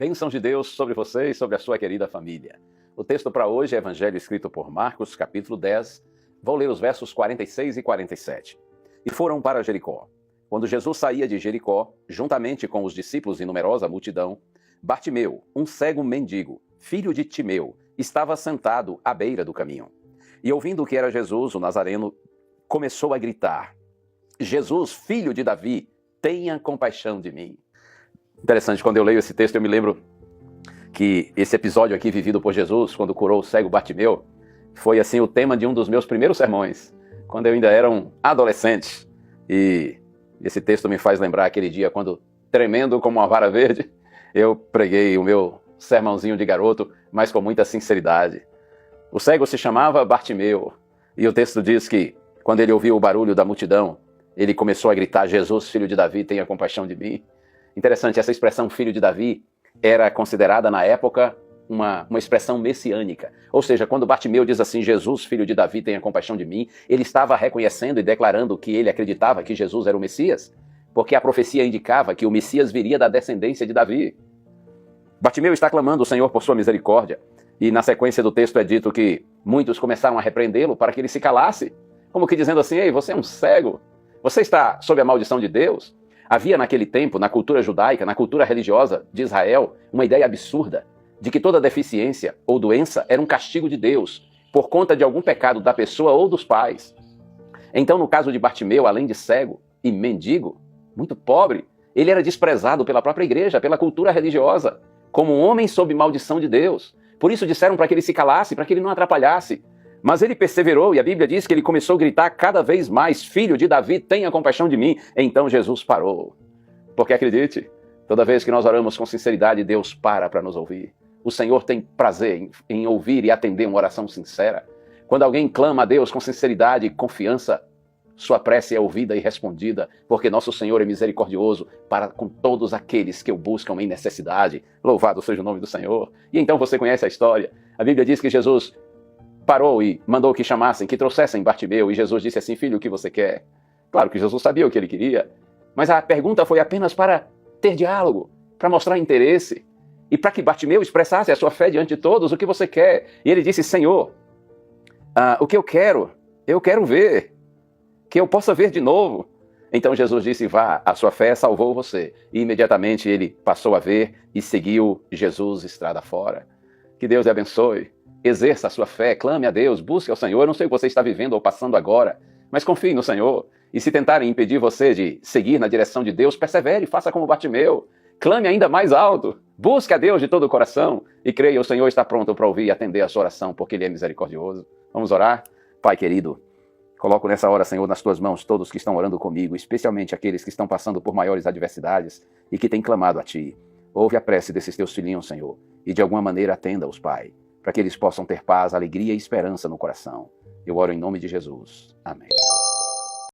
Bênçãos de Deus sobre você e sobre a sua querida família. O texto para hoje é Evangelho escrito por Marcos, capítulo 10. Vou ler os versos 46 e 47. E foram para Jericó. Quando Jesus saía de Jericó, juntamente com os discípulos e numerosa multidão, Bartimeu, um cego mendigo, filho de Timeu, estava sentado à beira do caminho. E ouvindo que era Jesus, o Nazareno, começou a gritar: Jesus, filho de Davi, tenha compaixão de mim. Interessante, quando eu leio esse texto, eu me lembro que esse episódio aqui vivido por Jesus, quando curou o cego Bartimeu, foi assim o tema de um dos meus primeiros sermões, quando eu ainda era um adolescente. E esse texto me faz lembrar aquele dia quando, tremendo como uma vara verde, eu preguei o meu sermãozinho de garoto, mas com muita sinceridade. O cego se chamava Bartimeu, e o texto diz que, quando ele ouviu o barulho da multidão, ele começou a gritar: Jesus, filho de Davi, tenha compaixão de mim. Interessante, essa expressão filho de Davi era considerada na época uma expressão messiânica. Ou seja, quando Bartimeu diz assim: Jesus, filho de Davi, tenha compaixão de mim, ele estava reconhecendo e declarando que ele acreditava que Jesus era o Messias, porque a profecia indicava que o Messias viria da descendência de Davi. Bartimeu está clamando o Senhor por sua misericórdia, e na sequência do texto é dito que muitos começaram a repreendê-lo para que ele se calasse, como que dizendo assim: ei, você é um cego, você está sob a maldição de Deus. Havia naquele tempo, na cultura judaica, na cultura religiosa de Israel, uma ideia absurda de que toda deficiência ou doença era um castigo de Deus, por conta de algum pecado da pessoa ou dos pais. Então, no caso de Bartimeu, além de cego e mendigo, muito pobre, ele era desprezado pela própria igreja, pela cultura religiosa, como um homem sob maldição de Deus. Por isso disseram para que ele se calasse, para que ele não atrapalhasse. Mas ele perseverou, e a Bíblia diz que ele começou a gritar cada vez mais: filho de Davi, tenha compaixão de mim. Então Jesus parou. Porque acredite, toda vez que nós oramos com sinceridade, Deus para nos ouvir. O Senhor tem prazer em ouvir e atender uma oração sincera. Quando alguém clama a Deus com sinceridade e confiança, sua prece é ouvida e respondida, porque nosso Senhor é misericordioso para com todos aqueles que o buscam em necessidade. Louvado seja o nome do Senhor. E então você conhece a história. A Bíblia diz que Jesus parou e mandou que chamassem, que trouxessem Bartimeu, e Jesus disse assim: filho, o que você quer? Claro que Jesus sabia o que ele queria, mas a pergunta foi apenas para ter diálogo, para mostrar interesse, e para que Bartimeu expressasse a sua fé diante de todos: o que você quer? E ele disse: Senhor, o que eu quero ver, que eu possa ver de novo. Então Jesus disse: vá, a sua fé salvou você. E imediatamente ele passou a ver e seguiu Jesus estrada fora. Que Deus lhe abençoe. Exerça a sua fé, clame a Deus, busque ao Senhor. Eu não sei o que você está vivendo ou passando agora, mas confie no Senhor. E se tentarem impedir você de seguir na direção de Deus, persevere, faça como Bartimeu. Clame ainda mais alto, busque a Deus de todo o coração e creia, o Senhor está pronto para ouvir e atender a sua oração, porque Ele é misericordioso. Vamos orar? Pai querido, coloco nessa hora, Senhor, nas tuas mãos todos que estão orando comigo, especialmente aqueles que estão passando por maiores adversidades e que têm clamado a Ti. Ouve a prece desses teus filhinhos, Senhor, e de alguma maneira atenda-os, Pai, para que eles possam ter paz, alegria e esperança no coração. Eu oro em nome de Jesus. Amém.